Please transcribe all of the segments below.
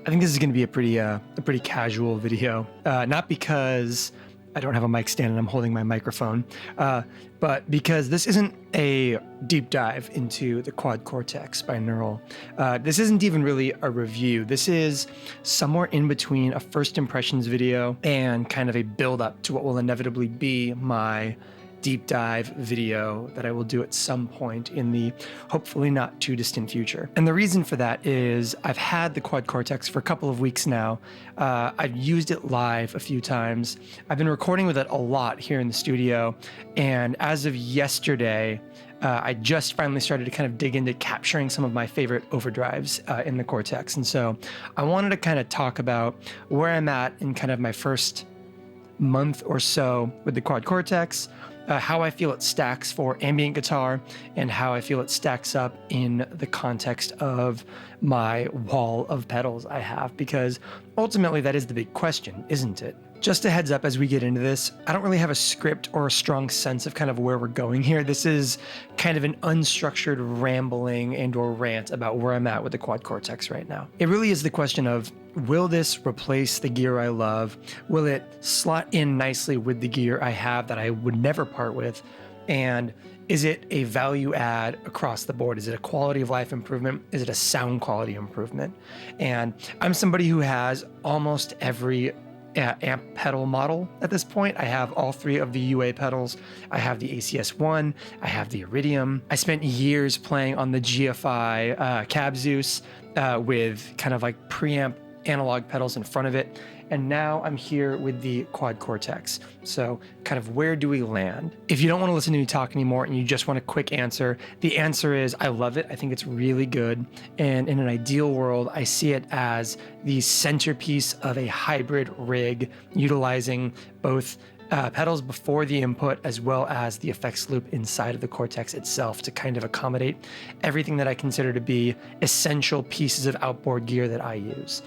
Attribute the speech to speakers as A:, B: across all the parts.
A: I think this is going to be a pretty casual video, not because I don't have a mic stand and I'm holding my microphone, but because this isn't a deep dive into the Quad Cortex by Neural. This isn't even really a review. This is somewhere in between a first impressions video and kind of a build up to what will inevitably be my deep dive video that I will do at some point in the hopefully not too distant future. And the reason for that is I've had the Quad Cortex for a couple of weeks now. I've used it live a few times. I've been recording with it a lot here in the studio. And as of yesterday, I just finally started to kind of dig into capturing some of my favorite overdrives in the Cortex. And so I wanted to kind of talk about where I'm at in kind of my first month or so with the Quad Cortex, how I feel it stacks for ambient guitar, and how I feel it stacks up in the context of my wall of pedals I have, because ultimately that is the big question, isn't it? Just a heads up as we get into this, I don't really have a script or a strong sense of kind of where we're going here. This is kind of an unstructured rambling and or rant about where I'm at with the Quad Cortex right now. It really is the question of, will this replace the gear I love? Will it slot in nicely with the gear I have that I would never part with? And is it a value add across the board? Is it a quality of life improvement? Is it a sound quality improvement? And I'm somebody who has almost every amp pedal model at this point. I have all three of the UA pedals. I have the ACS1, I have the Iridium. I spent years playing on the GFI Cab Zeus with kind of like preamp analog pedals in front of it. And now I'm here with the Quad Cortex. So kind of where do we land? If you don't want to listen to me talk anymore and you just want a quick answer, the answer is I love it. I think it's really good. And in an ideal world, I see it as the centerpiece of a hybrid rig utilizing both pedals before the input as well as the effects loop inside of the Cortex itself to kind of accommodate everything that I consider to be essential pieces of outboard gear that I use.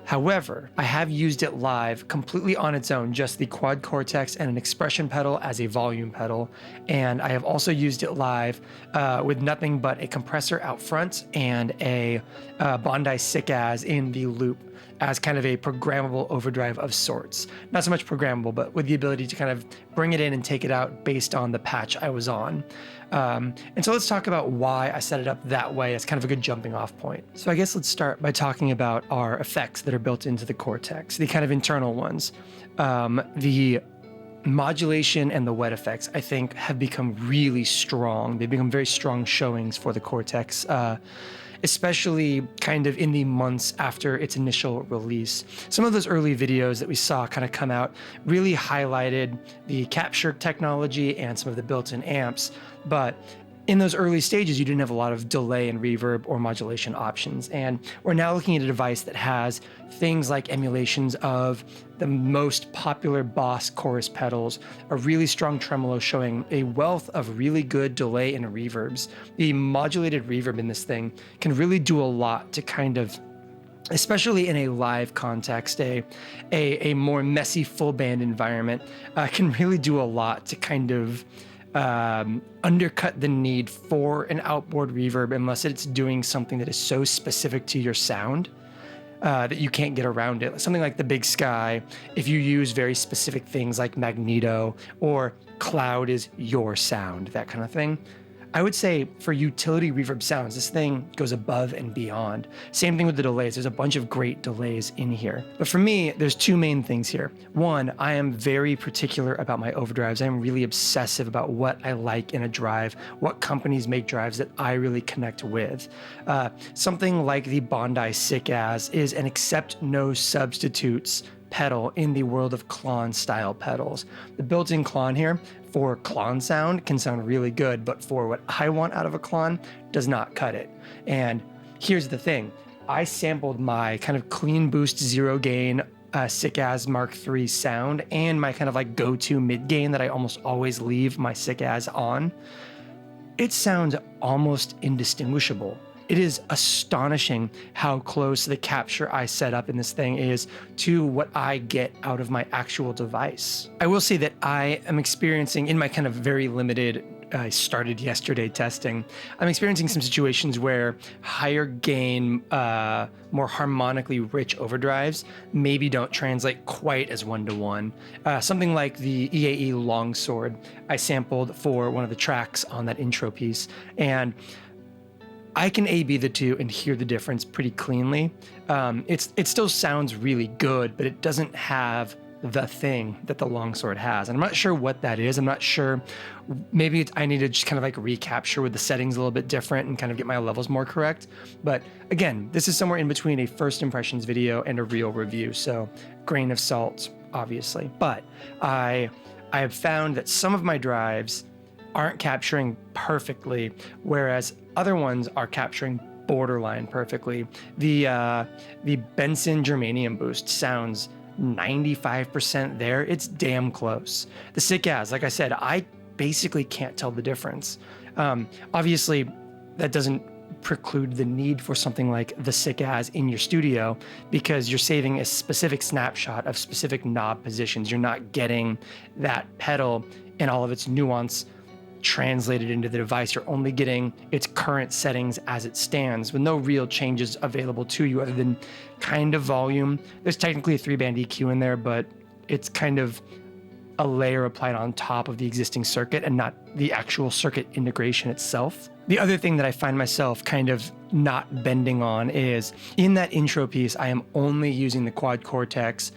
A: However, I have used it live completely on its own, just the Quad Cortex and an expression pedal as a volume pedal. And I have also used it live with nothing but a compressor out front and a Bondi Sick-As in the loop as kind of a programmable overdrive of sorts. Not so much programmable, but with the ability to kind of bring it in and take it out based on the patch I was on. And so let's talk about why I set it up that way as kind of a good jumping off point. So I guess let's start by talking about our effects that are built into the Cortex, the kind of internal ones. The modulation and the wet effects, I think, have become really strong. They've become very strong showings for the Cortex, especially kind of in the months after its initial release. Some of those early videos that we saw kind of come out really highlighted the capture technology and some of the built-in amps, but in those early stages, you didn't have a lot of delay and reverb or modulation options. And we're now looking at a device that has things like emulations of the most popular Boss chorus pedals, a really strong tremolo showing a wealth of really good delay and reverbs. The modulated reverb in this thing can really do a lot to kind of, especially in a live context, a more messy full band environment, can really do a lot to kind of undercut the need for an outboard reverb unless it's doing something that is so specific to your sound that you can't get around it. Something like the Big Sky, if you use very specific things like Magneto or Cloud is your sound, that kind of thing. I would say for utility reverb sounds, this thing goes above and beyond. Same thing with the delays. There's a bunch of great delays in here. But for me, there's two main things here. One, I am very particular about my overdrives. I'm really obsessive about what I like in a drive, what companies make drives that I really connect with. Something like the Bondi Sick-As is an accept no substitutes pedal in the world of Klon style pedals. The built-in Klon here for Klon sound can sound really good, but for what I want out of a Klon does not cut it. And here's the thing, I sampled my kind of clean boost zero gain Sick-As Mark III sound and my kind of like go-to mid gain that I almost always leave my Sick-As on. It sounds almost indistinguishable. it is astonishing how close the capture I set up in this thing is to what I get out of my actual device. I will say that I am experiencing, in my kind of very limited, I started yesterday testing, I'm experiencing some situations where higher gain, more harmonically rich overdrives maybe don't translate quite as one-to-one. Something like the EAE Longsword I sampled for one of the tracks on that intro piece, and I can A/B the two and hear the difference pretty cleanly. It still sounds really good, but it doesn't have the thing that the Longsword has. And I'm not sure what that is. I'm not sure. Maybe I need to just kind of like recapture with the settings a little bit different and kind of get my levels more correct. But again, this is somewhere in between a first impressions video and a real review. So grain of salt, obviously. But I have found that some of my drives aren't capturing perfectly, whereas other ones are capturing borderline perfectly. The Benson Germanium boost sounds 95% there. It's damn close. The sick-as, like I said, I basically can't tell the difference. Obviously, that doesn't preclude the need for something like the sick-as in your studio, because you're saving a specific snapshot of specific knob positions. You're not getting that pedal and all of its nuance translated into the device. You're only getting its current settings as it stands, with no real changes available to you other than kind of volume. There's technically a 3-band EQ in there, but it's kind of a layer applied on top of the existing circuit and not the actual circuit integration itself. The other thing that I find myself kind of not bending on is in that intro piece, I am only using the Quad Cortex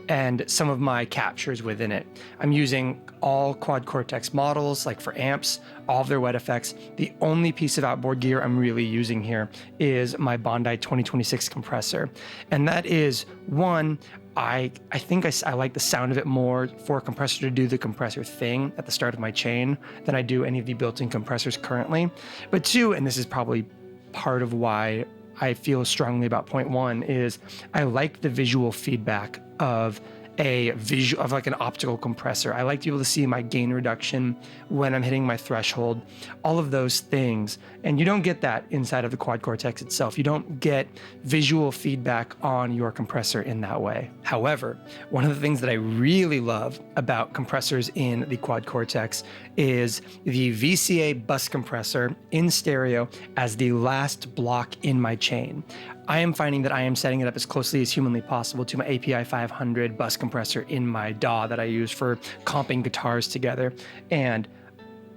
A: and some of my captures within it. I'm using all Quad Cortex models, like for amps, all of their wet effects. The only piece of outboard gear I'm really using here is my Bondi 2026 compressor. And that is one, I think I like the sound of it more for a compressor to do the compressor thing at the start of my chain than I do any of the built-in compressors currently. But two, and this is probably part of why I feel strongly about point one, is I like the visual feedback of like an optical compressor. I like to be able to see my gain reduction when I'm hitting my threshold, all of those things. And you don't get that inside of the Quad Cortex itself. You don't get visual feedback on your compressor in that way. However, one of the things that I really love about compressors in the Quad Cortex is the VCA bus compressor in stereo as the last block in my chain. I am finding that I am setting it up as closely as humanly possible to my API 500 bus compressor in my DAW that I use for comping guitars together. And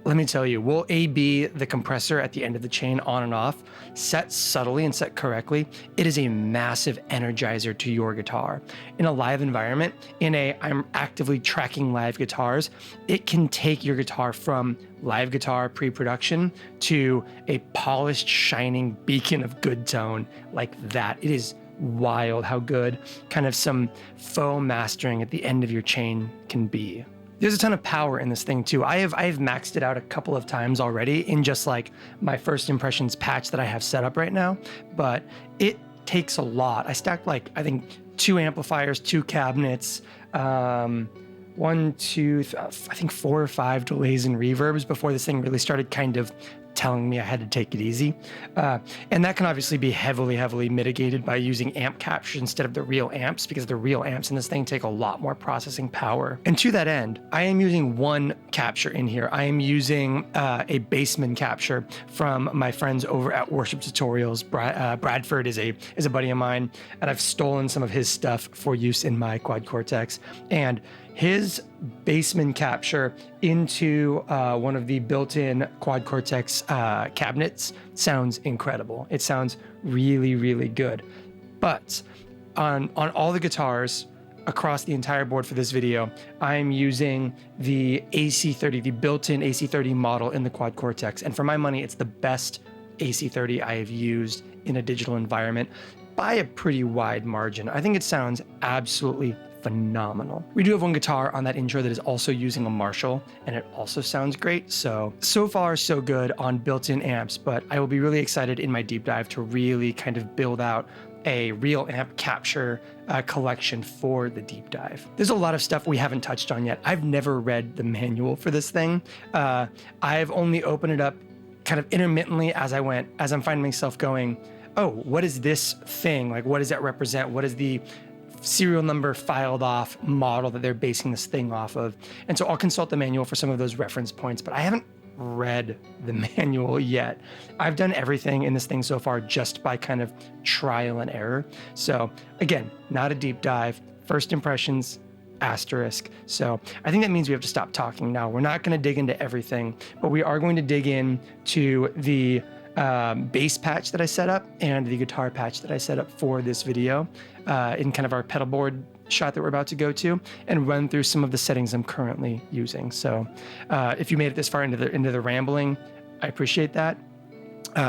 A: let me tell you, we'll A/B the compressor at the end of the chain on and off, set subtly and set correctly. It is a massive energizer to your guitar. In a live environment, I'm actively tracking live guitars, it can take your guitar from live guitar pre-production to a polished, shining beacon of good tone like that. It is wild how good kind of some faux mastering at the end of your chain can be. There's a ton of power in this thing too. I've maxed it out a couple of times already in just like my first impressions patch that I have set up right now, but it takes a lot. I stacked like, I think 2 amplifiers, 2 cabinets, I think 4 or 5 delays and reverbs before this thing really started kind of telling me I had to take it easy. And that can obviously be heavily mitigated by using amp capture instead of the real amps, because the real amps in this thing take a lot more processing power. And to that end, I am using one capture in here. I am using a Bassman capture from my friends over at Worship Tutorials. Bradford is a buddy of mine, and I've stolen some of his stuff for use in my Quad Cortex. And his Bassman capture into one of the built-in Quad Cortex cabinets sounds incredible. It sounds really good. But on all the guitars across the entire board for this video, I'm using the AC30, the built-in AC30 model in the Quad Cortex. And for my money, it's the best AC30 I have used in a digital environment by a pretty wide margin. I think it sounds absolutely phenomenal. We do have one guitar on that intro that is also using a Marshall, and it also sounds great. So far so good on built-in amps, but I will be really excited in my deep dive to really kind of build out a real amp capture collection for the deep dive. There's a lot of stuff we haven't touched on yet. I've never read the manual for this thing. I've only opened it up kind of intermittently as I'm finding myself going, oh, what is this thing? Like, what does that represent? What is the serial number filed off model that they're basing this thing off of? And so I'll consult the manual for some of those reference points, but I haven't read the manual yet. I've done everything in this thing so far just by kind of trial and error. So again, not a deep dive, first impressions, asterisk. So I think that means we have to stop talking now. We're not going to dig into everything, but we are going to dig in to the bass patch that I set up and the guitar patch that I set up for this video in kind of our pedal board shot that we're about to go to, and run through some of the settings I'm currently using. So if you made it this far into the rambling, I appreciate that.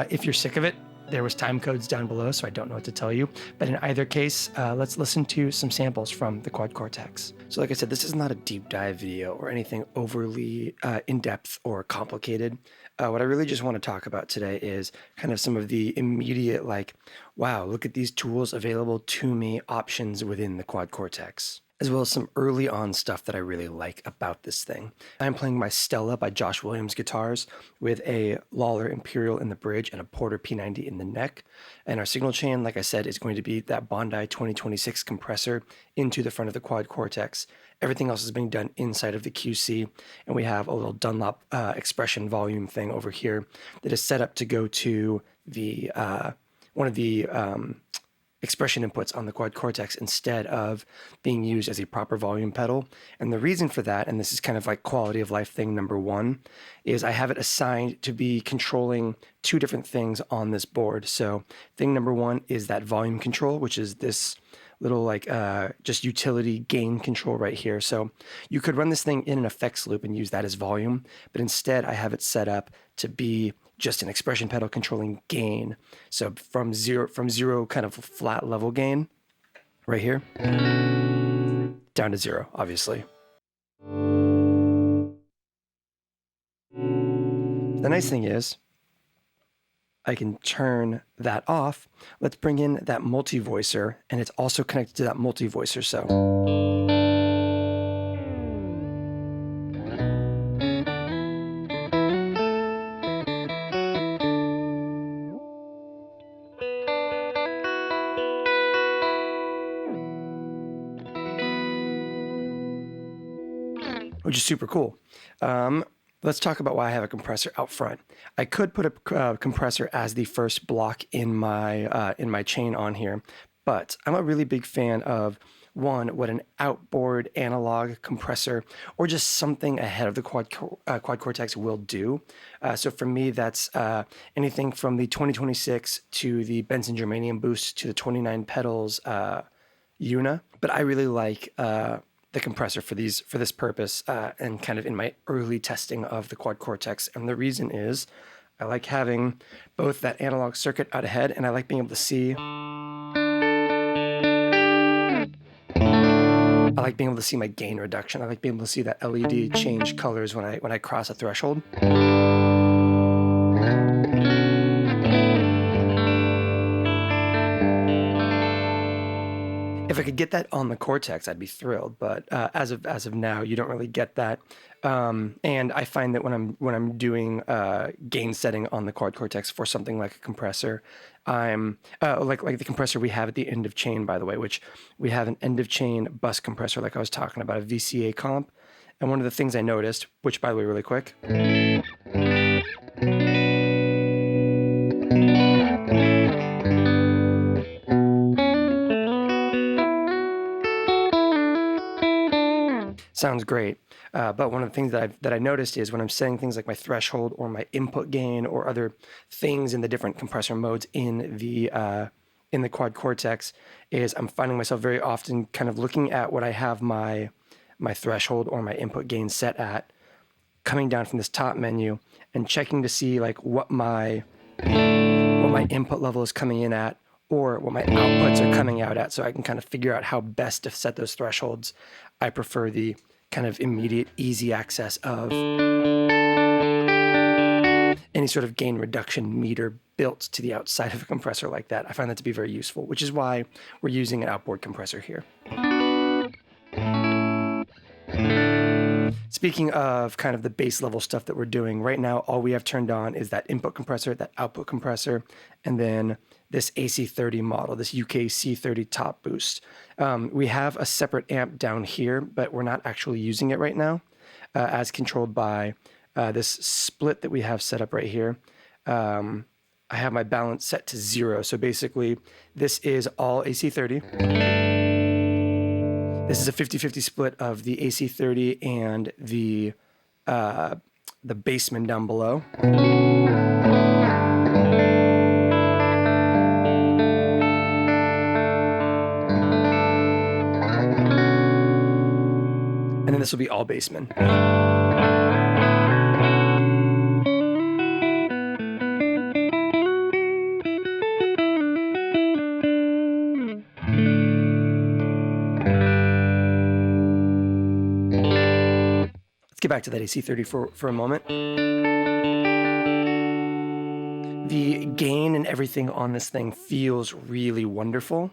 A: If you're sick of it, there was time codes down below, so I don't know what to tell you. But in either case, let's listen to some samples from the Quad Cortex. So like I said, this is not a deep dive video or anything overly in-depth or complicated. What I really just want to talk about today is kind of some of the immediate, like, wow, look at these tools available to me options within the Quad Cortex, as well as some early on stuff that I really like about this thing. I'm playing my Stella by Josh Williams guitars with a Lawler Imperial in the bridge and a Porter P90 in the neck. And our signal chain, like I said, is going to be that Bondi 2026 compressor into the front of the Quad Cortex. Everything else is being done inside of the QC. And we have a little Dunlop expression volume thing over here that is set up to go to the one of the expression inputs on the Quad Cortex instead of being used as a proper volume pedal. And the reason for that, and this is kind of like quality of life thing number one, is I have it assigned to be controlling two different things on this board. So thing number one is that volume control, which is this little like just utility gain control right here. So you could run this thing in an effects loop and use that as volume, but instead I have it set up to be just an expression pedal controlling gain. So from zero kind of flat level gain right here down to zero, obviously. The nice thing is I can turn that off. Let's bring in that multi-voicer, and it's also connected to that multi-voicer. So which is super cool. Let's talk about why I have a compressor out front. I could put a compressor as the first block in my chain on here, but I'm a really big fan of, one, what an outboard analog compressor or just something ahead of the Quad Cortex will do. So for me, that's anything from the 2026 to the Benson Germanium Boost to the 29 pedals Una. But I really like the compressor for this purpose and kind of in my early testing of the Quad Cortex. And the reason is I like having both that analog circuit out ahead, and I like being able to see my gain reduction. I like being able to see that LED change colors when I cross a threshold. If I could get that on the Cortex, I'd be thrilled. But as of now, you don't really get that. And I find that when I'm doing gain setting on the Quad Cortex for something like a compressor, I'm like the compressor we have at the end of chain, by the way, which we have an end of chain bus compressor, like I was talking about, a VCA comp. And one of the things I noticed, which by the way, really quick. Sounds great, but one of the things that I noticed is when I'm setting things like my threshold or my input gain or other things in the different compressor modes in the Quad Cortex, is I'm finding myself very often kind of looking at what I have my threshold or my input gain set at, coming down from this top menu and checking to see like what my input level is coming in at, or what my outputs are coming out at, so I can kind of figure out how best to set those thresholds. I prefer the kind of immediate, easy access of any sort of gain reduction meter built to the outside of a compressor like that. I find that to be very useful, which is why we're using an outboard compressor here. speaking of kind of the base level stuff that we're doing right now, all we have turned on is that input compressor, that output compressor, and then this AC30 model, this UK C30 top boost. We have a separate amp down here, but we're not actually using it right now, as controlled by this split that we have set up right here. I have my balance set to 0. So basically, this is all AC30. This is a 50-50 split of the AC30 and the bassman down below. And then this will be all bassman. Get back to that AC30 for a moment. The gain and everything on this thing feels really wonderful.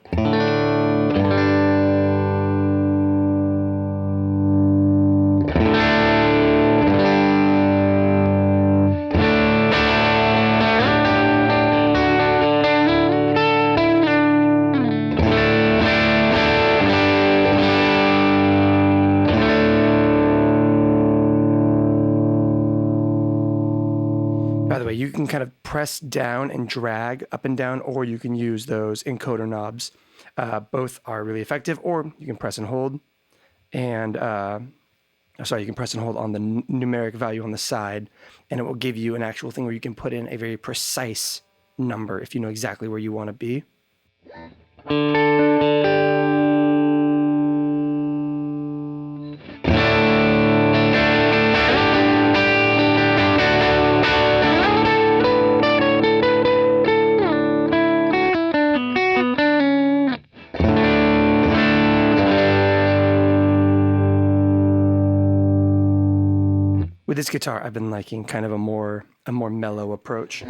A: By the way, you can kind of press down and drag up and down, or you can use those encoder knobs. Both are really effective, or you can press and hold. And you can press and hold on the numeric value on the side, and it will give you an actual thing where you can put in a very precise number if you know exactly where you want to be. With this guitar, I've been liking kind of a more mellow approach.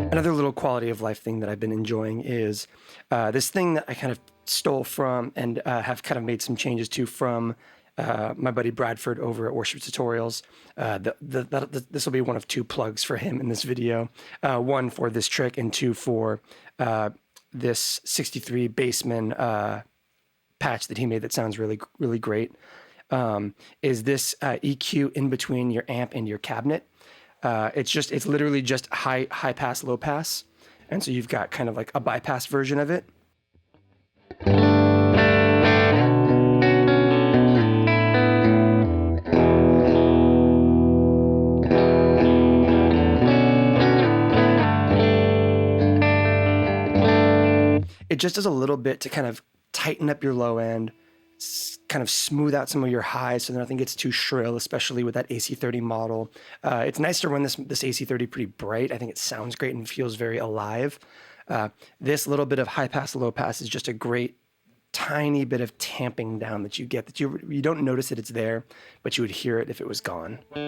A: Another little quality of life thing that I've been enjoying is this thing that I kind of stole from and have kind of made some changes to from my buddy Bradford over at Worship Tutorials. This will be one of 2 plugs for him in this video. 1 for this trick, and 2 for this 63 bassman patch that he made that sounds really, really great. Is this EQ in between your amp and your cabinet. It's literally just high pass, low pass. And so you've got kind of like a bypass version of it. It just does a little bit to kind of tighten up your low end, kind of smooth out some of your highs so that nothing gets too shrill, especially with that AC30 model. It's nice to run this AC30 pretty bright. I think it sounds great and feels very alive. This little bit of high pass, low pass is just a great tiny bit of tamping down that you get, that you don't notice that it's there, but you would hear it if it was gone. The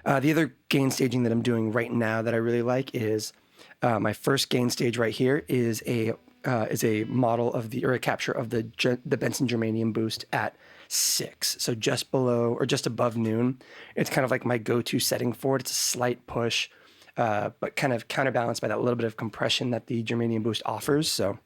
A: other gain staging that I'm doing right now that I really like is my first gain stage right here is a model of a capture of the Benson Germanium boost at 6, so just below or just above noon. It's kind of like my go-to setting for it. It's a slight push, but kind of counterbalanced by that little bit of compression that the Germanium boost offers. So.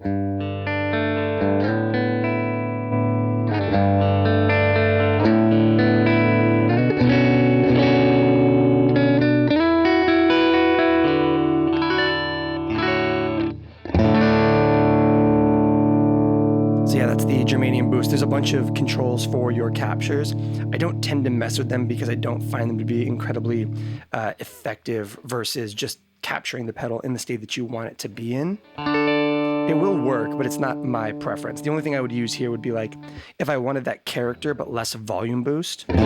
A: Yeah, that's the Germanium boost. There's a bunch of controls for your captures. I don't tend to mess with them because I don't find them to be incredibly effective versus just capturing the pedal in the state that you want it to be in. It will work, but it's not my preference. The only thing I would use here would be like if I wanted that character but less volume boost. Taking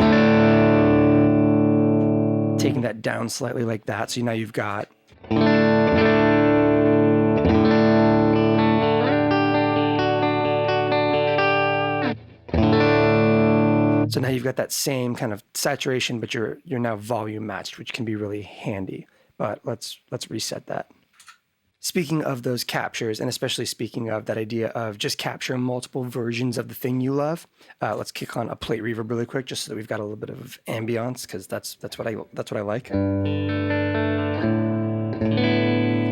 A: that down slightly like that, so now you've got So now you've got that same kind of saturation, but you're now volume matched, which can be really handy. But let's reset that. speaking of those captures, and especially speaking of that idea of just capturing multiple versions of the thing you love, let's kick on a plate reverb really quick, just so that we've got a little bit of ambiance, because that's what I like.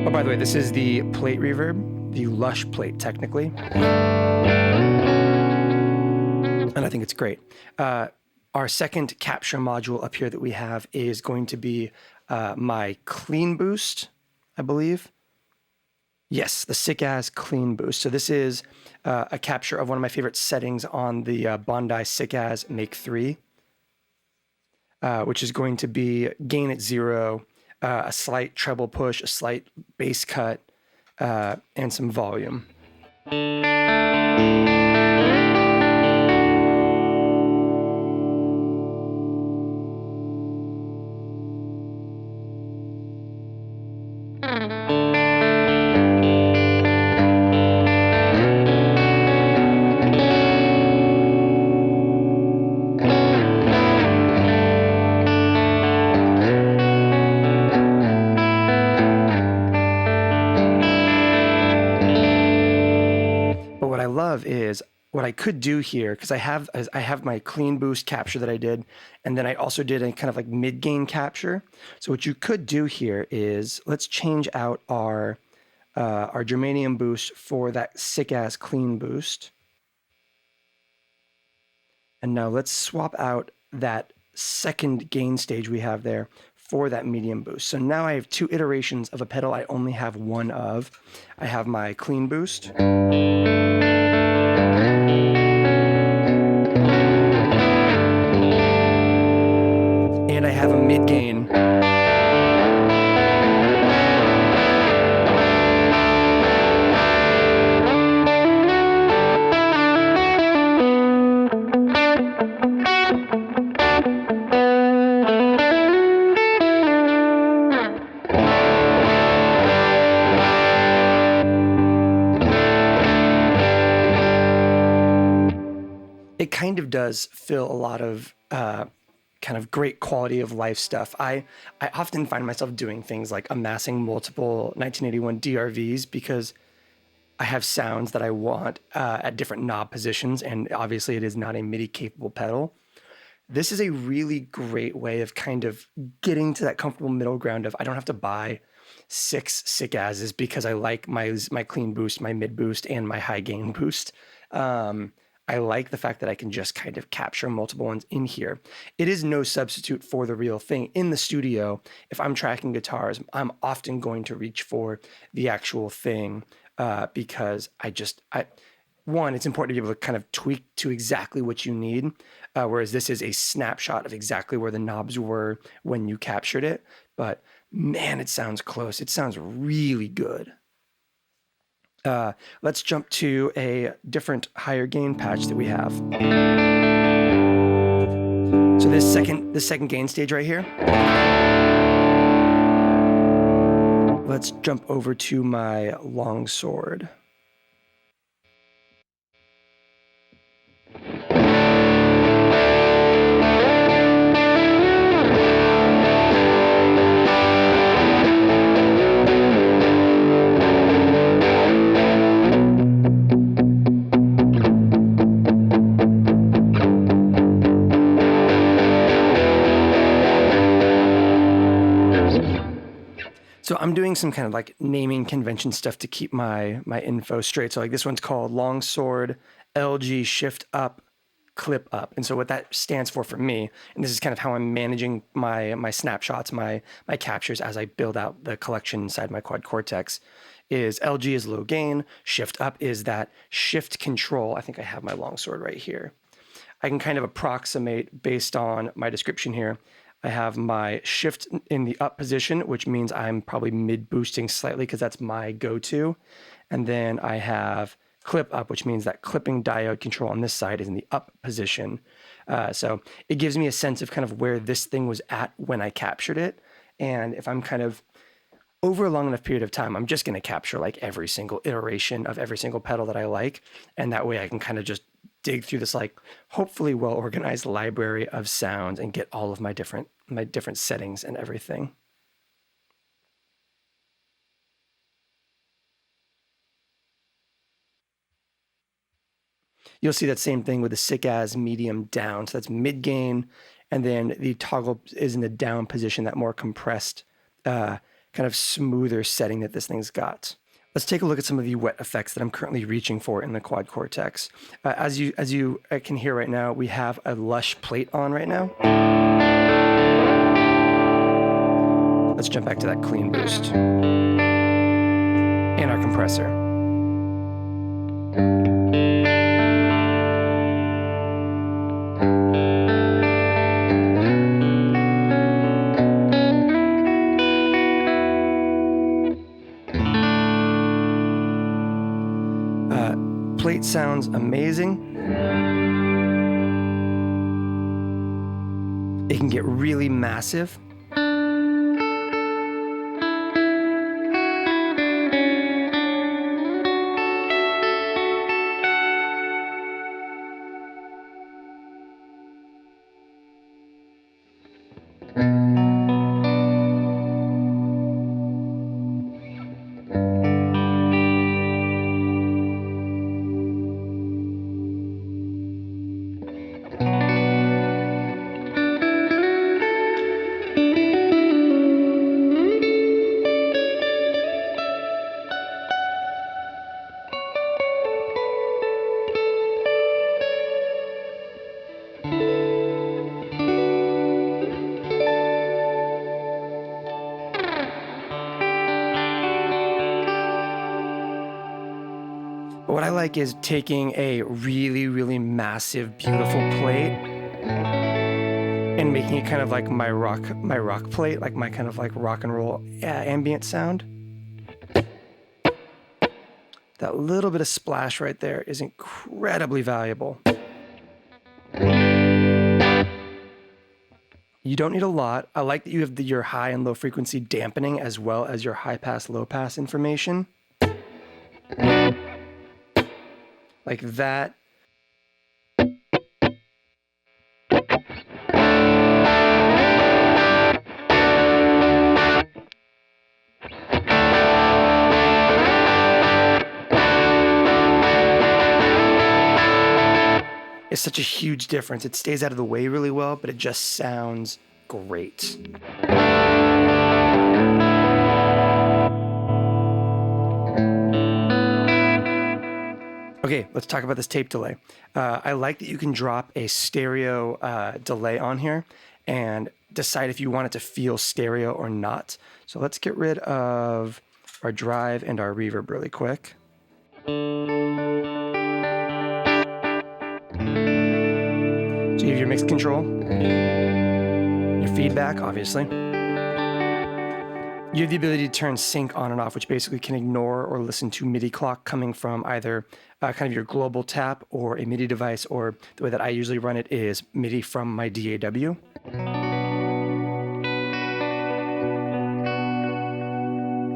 A: Oh, by the way, this is the plate reverb, the Lush plate, technically, and I think it's great. Our second capture module up here that we have is going to be my clean boost, I believe. Yes, the Sick As Clean Boost. So this is a capture of one of my favorite settings on the Bondi Sick As Make 3, which is going to be gain at 0, a slight treble push, a slight bass cut, and some volume. Is what I could do here, because I have my clean boost capture that I did, and then I also did a kind of like mid gain capture. So what you could do here is let's change out our germanium boost for that Sick As Clean Boost, and now let's swap out that second gain stage we have there for that medium boost. So now I have 2 iterations of a pedal I only have one of. I have my clean boost, and I have a mid gain. It kind of does fill a lot of kind of great quality of life stuff. I often find myself doing things like amassing multiple 1981 DRVs because I have sounds that I want at different knob positions, and obviously it is not a MIDI capable pedal. This is a really great way of kind of getting to that comfortable middle ground of I don't have to buy 6 Sick As's because I like my clean boost, my mid boost, and my high gain boost. I like the fact that I can just kind of capture multiple ones in here. It is no substitute for the real thing. In the studio, if I'm tracking guitars, I'm often going to reach for the actual thing because one, it's important to be able to kind of tweak to exactly what you need, whereas this is a snapshot of exactly where the knobs were when you captured it. But man, it sounds close. It sounds really good. Let's jump to a different higher gain patch that we have. So this second gain stage right here. Let's jump over to my longsword. So I'm doing some kind of like naming convention stuff to keep my info straight. So like this one's called Longsword LG Shift Up Clip Up. And so what that stands for me, and this is kind of how I'm managing my snapshots, my captures as I build out the collection inside my Quad Cortex, is LG is low gain, Shift Up is that shift control. I think I have my longsword right here. I can kind of approximate based on my description here. I have my shift in the up position, which means I'm probably mid boosting slightly because that's my go-to. And then I have clip up, which means that clipping diode control on this side is in the up position. So it gives me a sense of kind of where this thing was at when I captured it. And if I'm kind of over a long enough period of time, I'm just going to capture like every single iteration of every single pedal that I like. And that way I can kind of just dig through this like hopefully well-organized library of sounds and get all of my different settings and everything. you'll see that same thing with the sick as medium down. So that's mid gain, and then the toggle is in the down position, that more compressed, kind of smoother setting that this thing's got. Let's take a look at some of the wet effects that I'm currently reaching for in the Quad Cortex. As you can hear right now, we have a lush plate on right now. Let's jump back to that clean boost. And our compressor. Plate sounds amazing. It can get really massive. But what I like is taking a really, really massive, beautiful plate and making it kind of like my rock plate, like my kind of like rock and roll ambient sound. That little bit of splash right there is incredibly valuable. You don't need a lot. I like that you have your high and low frequency dampening as well as your high pass, low pass information. Like that. It's such a huge difference. It stays out of the way really well, but it just sounds great. Okay, let's talk about this tape delay. I like that you can drop a stereo delay on here and decide if you want it to feel stereo or not. So let's get rid of our drive and our reverb really quick. So you have your mix control, your feedback, obviously. You have the ability to turn sync on and off, which basically can ignore or listen to MIDI clock coming from either kind of your global tap or a MIDI device, or the way that I usually run it is MIDI from my DAW.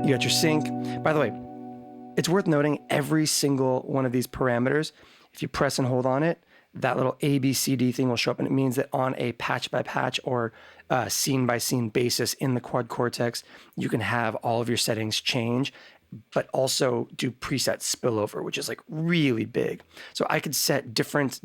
A: You got your sync. By the way, it's worth noting every single one of these parameters, if you press and hold on it, that little ABCD thing will show up, and it means that on a patch by patch or scene by scene basis in the Quad Cortex, you can have all of your settings change, but also do preset spillover, which is like really big. So I could set different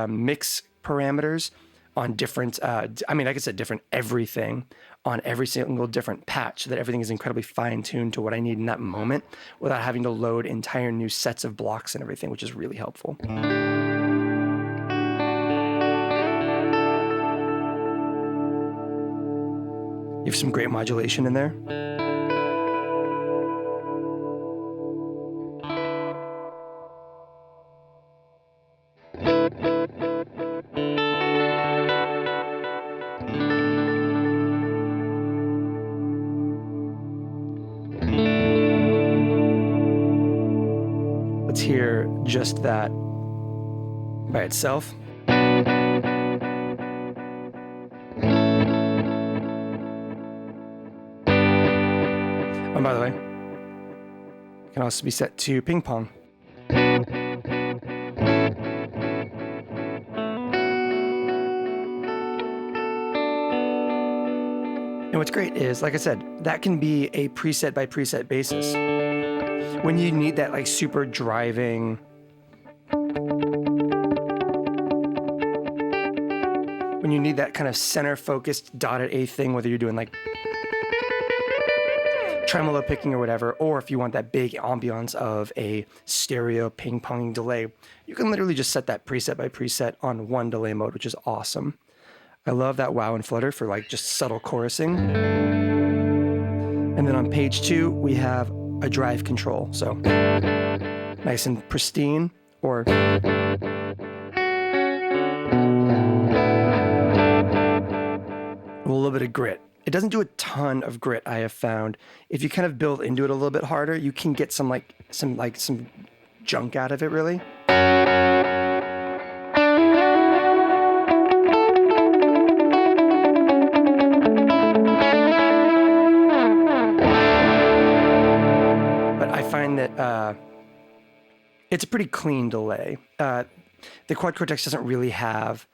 A: mix parameters on different, I could set different everything on every single different patch so that everything is incredibly fine-tuned to what I need in that moment without having to load entire new sets of blocks and everything, which is really helpful. You have some great modulation in there. Let's hear just that by itself. And by the way, it can also be set to ping pong. And what's great is, like I said, that can be a preset by preset basis. When you need that like super driving, when you need that kind of center focused dotted A thing, whether you're doing like tremolo picking or whatever, or if you want that big ambiance of a stereo ping-ponging delay, you can literally just set that preset by preset on one delay mode, which is awesome. I love that wow and flutter for like just subtle chorusing. And then on page 2, we have a drive control. So nice and pristine, or a little bit of grit. It doesn't do a ton of grit, I have found. If you kind of build into it a little bit harder, you can get some junk out of it, really. But I find that it's a pretty clean delay. The Quad Cortex doesn't really have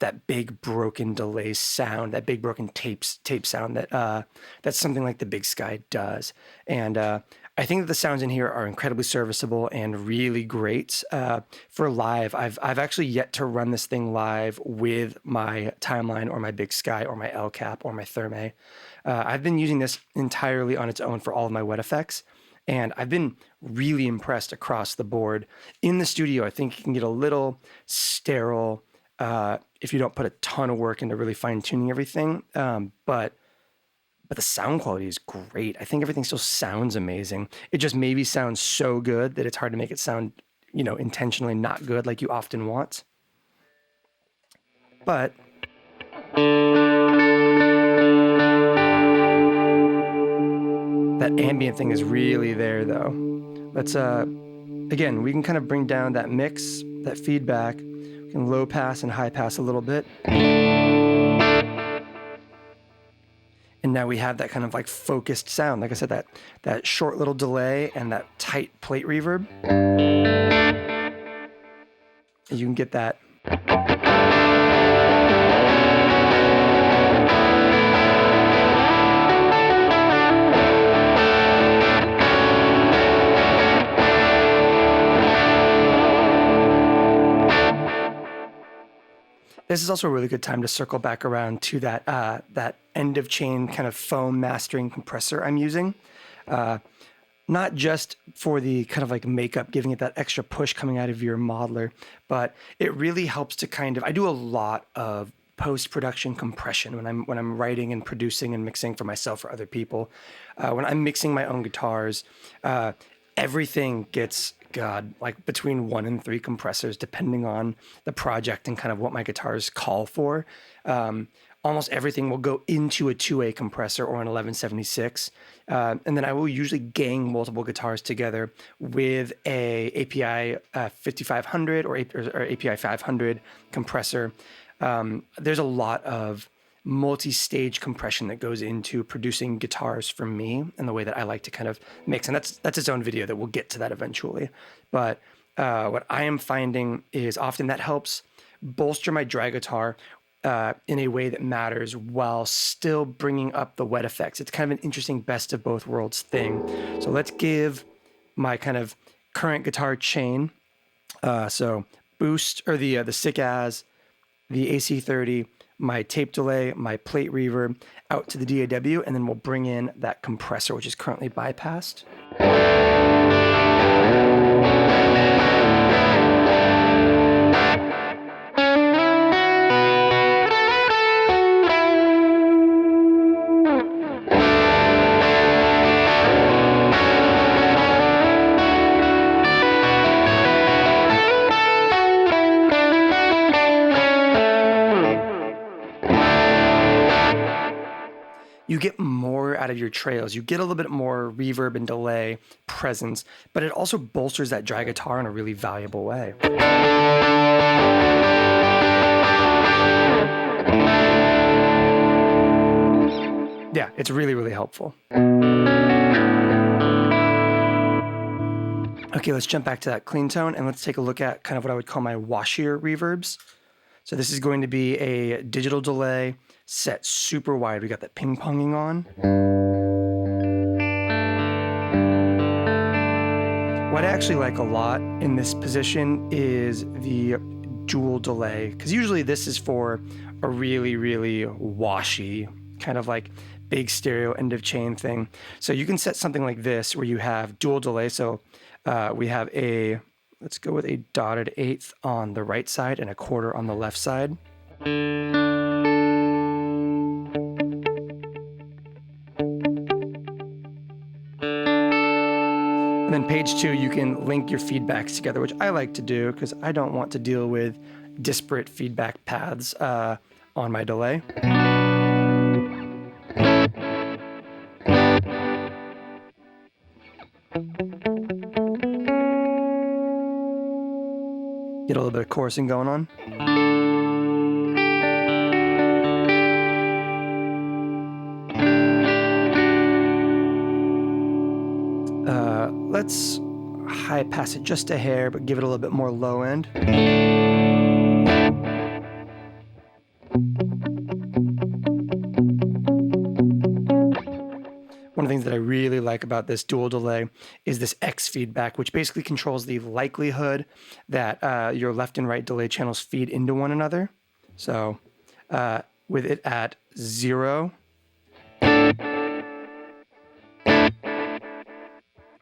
A: that big broken delay sound, that big broken tape sound that's something like the Big Sky does. And I think that the sounds in here are incredibly serviceable and really great for live. I've actually yet to run this thing live with my Timeline or my Big Sky or my El Cap or my Therme. I've been using this entirely on its own for all of my wet effects, and I've been really impressed across the board. In the studio, I think it can get a little sterile if you don't put a ton of work into really fine-tuning everything. But the sound quality is great. I think everything still sounds amazing. It just maybe sounds so good that it's hard to make it sound, intentionally not good like you often want. But that ambient thing is really there, though. Let's, again, we can kind of bring down that mix, that feedback. We can low pass and high pass a little bit. And now we have that kind of like focused sound. Like I said, that short little delay and that tight plate reverb. And you can get that. This is also a really good time to circle back around to that end of chain kind of foam mastering compressor I'm using. Not just for the kind of like makeup, giving it that extra push coming out of your modeler, but it really helps to kind of, I do a lot of post-production compression when I'm writing and producing and mixing for myself or other people. When I'm mixing my own guitars, everything gets, like between 1 and 3 compressors, depending on the project and kind of what my guitars call for. Almost everything will go into a 2A compressor or an 1176. And then I will usually gang multiple guitars together with a API 5500 or API 500 compressor. There's a lot of multi-stage compression that goes into producing guitars for me and the way that I like to kind of mix. And that's its own video that we'll get to that eventually. But what I am finding is often that helps bolster my drag guitar in a way that matters while still bringing up the wet effects. It's kind of an interesting best of both worlds thing. So let's give my kind of current guitar chain. So boost, or the sick as, the AC30, my tape delay, my plate reverb out to the DAW, and then we'll bring in that compressor, which is currently bypassed. You get more out of your trails. You get a little bit more reverb and delay presence, but it also bolsters that drag guitar in a really valuable way. Yeah, it's really, really helpful. Okay, let's jump back to that clean tone and let's take a look at kind of what I would call my washier reverbs. So this is going to be a digital delay set super wide. We got that ping-ponging on. What I actually like a lot in this position is the dual delay, because usually this is for a really, really washy, kind of like big stereo end of chain thing. So you can set something like this where you have dual delay. So we have let's go with a dotted eighth on the right side and a quarter on the left side. And then page 2, you can link your feedbacks together, which I like to do because I don't want to deal with disparate feedback paths on my delay. Get a little bit of chorusing going on. Let's high pass it just a hair, but give it a little bit more low end. One of the things that I really like about this dual delay is this X feedback, which basically controls the likelihood that your left and right delay channels feed into one another. So with it at 0,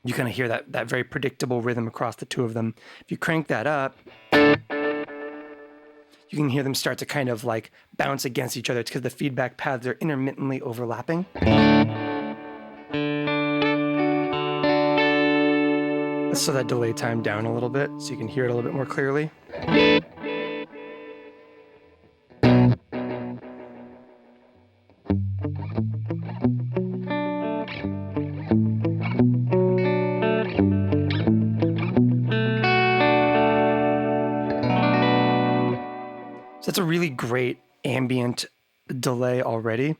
A: you kind of hear that very predictable rhythm across the two of them. If you crank that up, you can hear them start to kind of like bounce against each other. It's because the feedback paths are intermittently overlapping. Let's slow that delay time down a little bit so you can hear it a little bit more clearly. So that's a really great ambient delay already.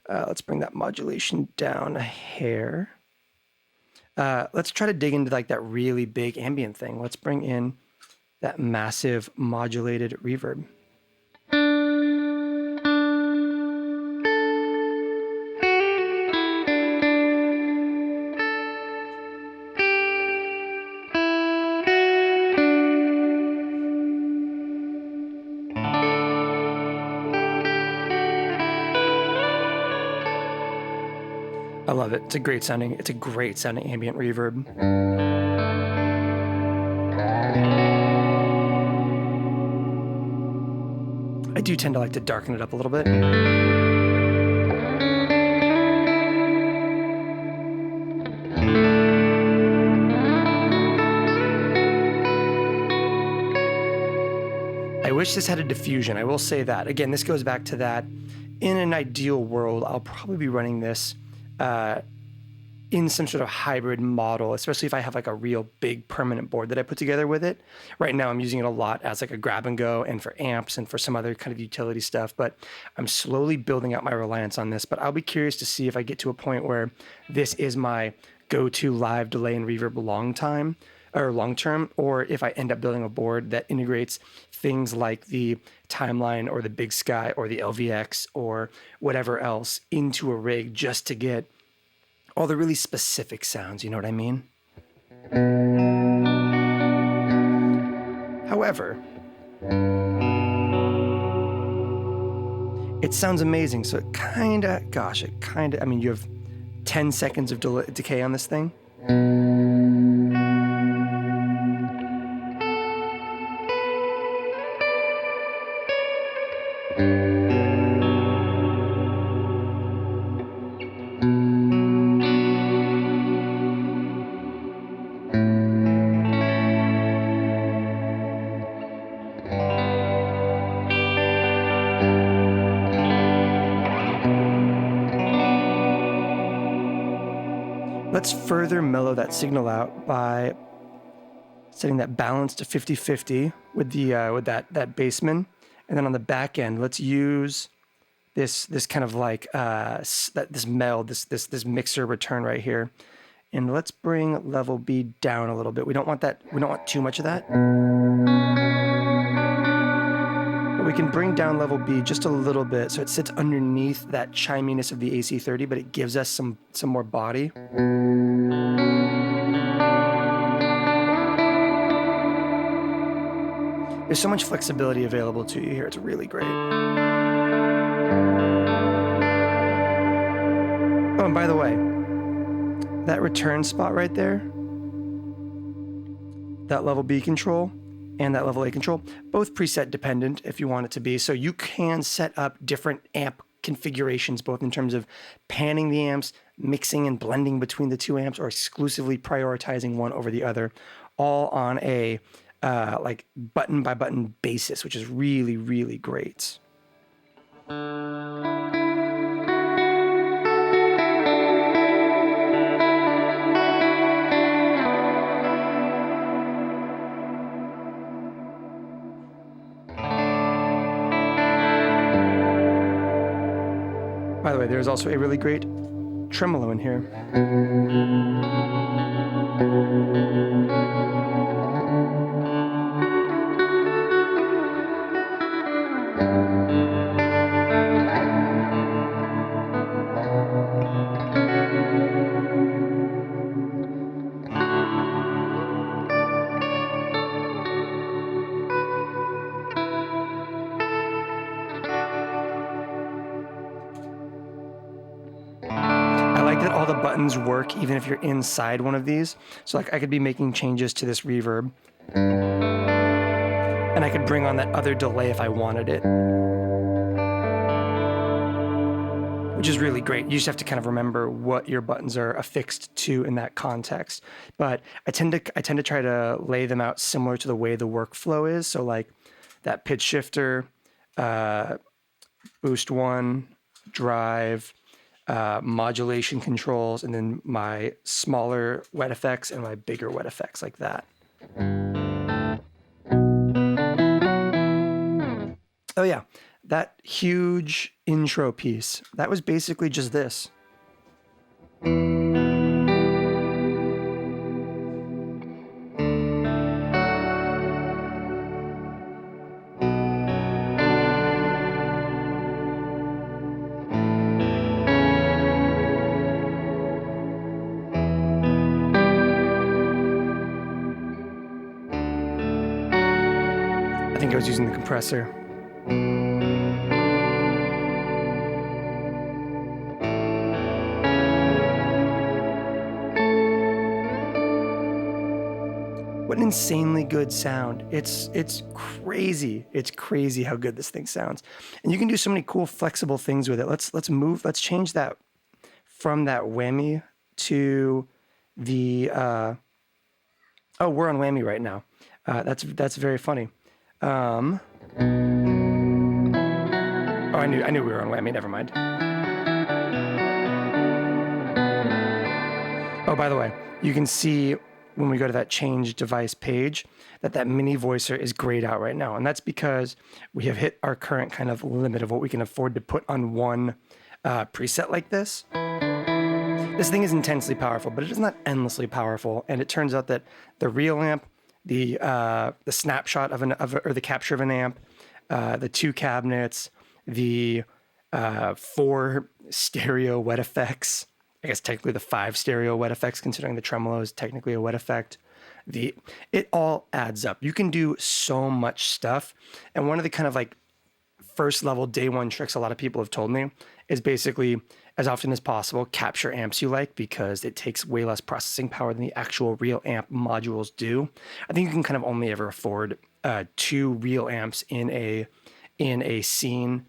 A: Let's bring that modulation down a hair. Let's try to dig into like that really big ambient thing. Let's bring in that massive modulated reverb. I love it. It's a great sounding ambient reverb. I do tend to like to darken it up a little bit. I wish this had a diffusion. I will say that. Again, this goes back to that. In an ideal world, I'll probably be running this in some sort of hybrid model, especially if I have like a real big permanent board that I put together with it. Right now I'm using it a lot as like a grab and go and for amps and for some other kind of utility stuff, but I'm slowly building out my reliance on this. But I'll be curious to see if I get to a point where this is my go-to live delay and reverb long term, or if I end up building a board that integrates things like the Timeline or the Big Sky or the LVX or whatever else into a rig just to get all the really specific sounds, you know what I mean? However, it sounds amazing, so I mean, you have 10 seconds of decay on this thing. Let's further mellow that signal out by setting that balance to 50-50 with that bassman, and then on the back end, let's use this kind of like this meld, this mixer return right here, and let's bring level B down a little bit. We don't want too much of that. But we can bring down level B just a little bit so it sits underneath that chiminess of the AC30, but it gives us some more body. There's so much flexibility available to you here. It's really great. Oh, and by the way, that return spot right there, that level B control and that level A control, both preset dependent if you want it to be. So you can set up different amp configurations, both in terms of panning the amps, mixing and blending between the two amps, or exclusively prioritizing one over the other, all on a like button by button basis, which is really, really great. By the way, there's also a really great tremolo in here. I like that all the buttons work even if you're inside one of these. So like I could be making changes to this reverb, and I could bring on that other delay if I wanted it, which is really great. You just have to kind of remember what your buttons are affixed to in that context. But I tend to try to lay them out similar to the way the workflow is. So like that pitch shifter, boost one, drive, modulation controls, and then my smaller wet effects and my bigger wet effects like that. Oh yeah, that huge intro piece, that was basically just this. I think I was using the compressor. What an insanely good sound. It's crazy. It's crazy how good this thing sounds. And you can do so many cool flexible things with it. Let's change that from that whammy to the oh, we're on whammy right now. That's very funny. Oh, I knew we were on whammy, never mind. Oh, by the way, you can see when we go to that change device page that mini voicer is grayed out right now. And that's because we have hit our current kind of limit of what we can afford to put on one preset like this. This thing is intensely powerful, but it is not endlessly powerful. And it turns out that the real amp, the snapshot or the capture of an amp, the two cabinets, the 4 stereo wet effects, I guess technically the 5 stereo wet effects, considering the tremolo is technically a wet effect. It all adds up. You can do so much stuff. And one of the kind of like first level day one tricks a lot of people have told me is basically, as often as possible, capture amps you like, because it takes way less processing power than the actual real amp modules do. I think you can kind of only ever afford 2 real amps in a scene,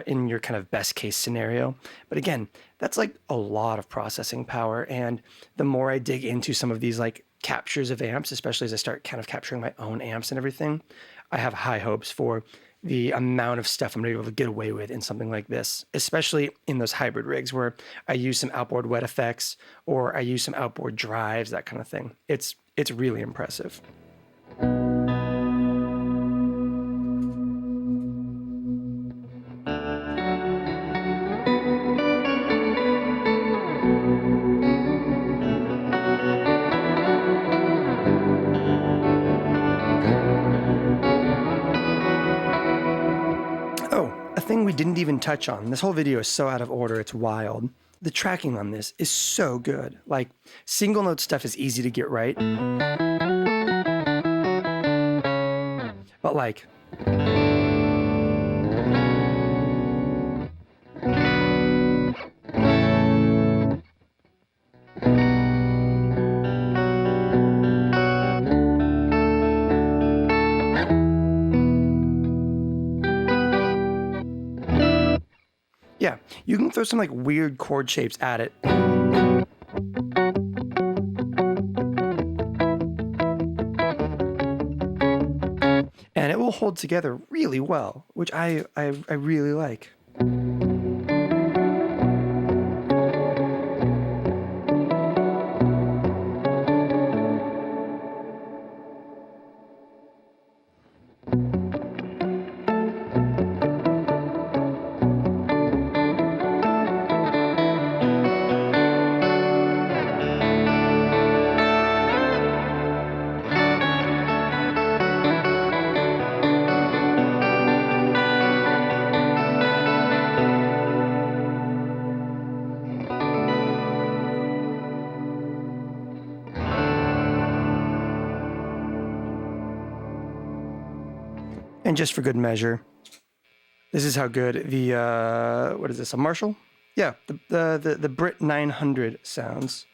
A: in your kind of best case scenario. But again, that's like a lot of processing power. And the more I dig into some of these like captures of amps, especially as I start kind of capturing my own amps and everything, I have high hopes for the amount of stuff I'm gonna be able to get away with in something like this, especially in those hybrid rigs where I use some outboard wet effects or I use some outboard drives, that kind of thing. It's really impressive. Thing we didn't even touch on. This whole video is so out of order, it's wild. The tracking on this is so good. Like, single note stuff is easy to get right. but like. Yeah, you can throw some like weird chord shapes at it. And it will hold together really well, which I really like. And just for good measure, this is how good the, what is this, a Marshall? Yeah, the Brit 900 sounds.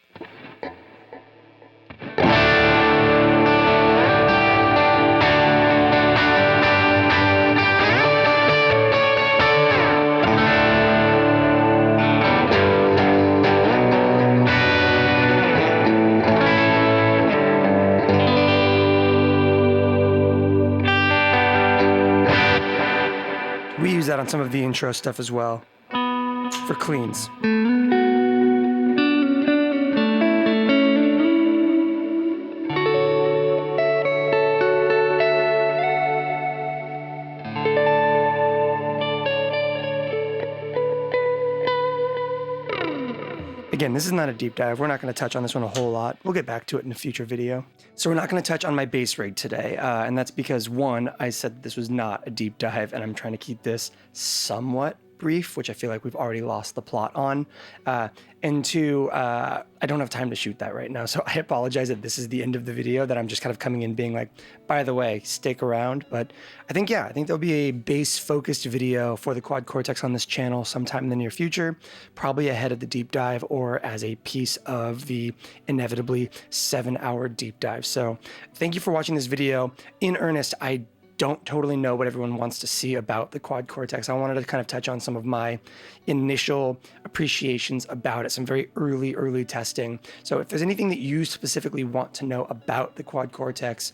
A: We use that on some of the intro stuff as well, for cleans. Again, this is not a deep dive. We're not going to touch on this one a whole lot. We'll get back to it in a future video. So we're not going to touch on my bass rig today, and that's because, one, I said this was not a deep dive, and I'm trying to keep this somewhat brief, which I feel like we've already lost the plot on. And two, I don't have time to shoot that right now, so I apologize that this is the end of the video, that I'm just kind of coming in being like, by the way, stick around. But I think there'll be a bass-focused video for the Quad Cortex on this channel sometime in the near future, probably ahead of the deep dive or as a piece of the inevitably 7-hour deep dive. So thank you for watching this video. In earnest, I don't totally know what everyone wants to see about the Quad Cortex. I wanted to kind of touch on some of my initial appreciations about it, some very early testing. So if there's anything that you specifically want to know about the Quad Cortex,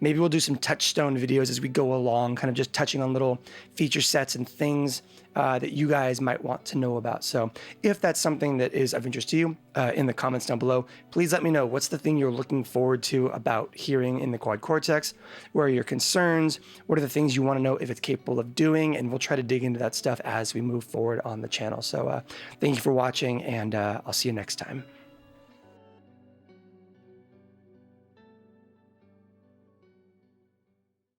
A: maybe we'll do some touchstone videos as we go along, kind of just touching on little feature sets and things that you guys might want to know about. So if that's something that is of interest to you, in the comments down below, please let me know what's the thing you're looking forward to about hearing in the Quad Cortex. Where are your concerns? What are the things you want to know if it's capable of doing? And we'll try to dig into that stuff as we move forward on the channel. So thank you for watching, and I'll see you next time.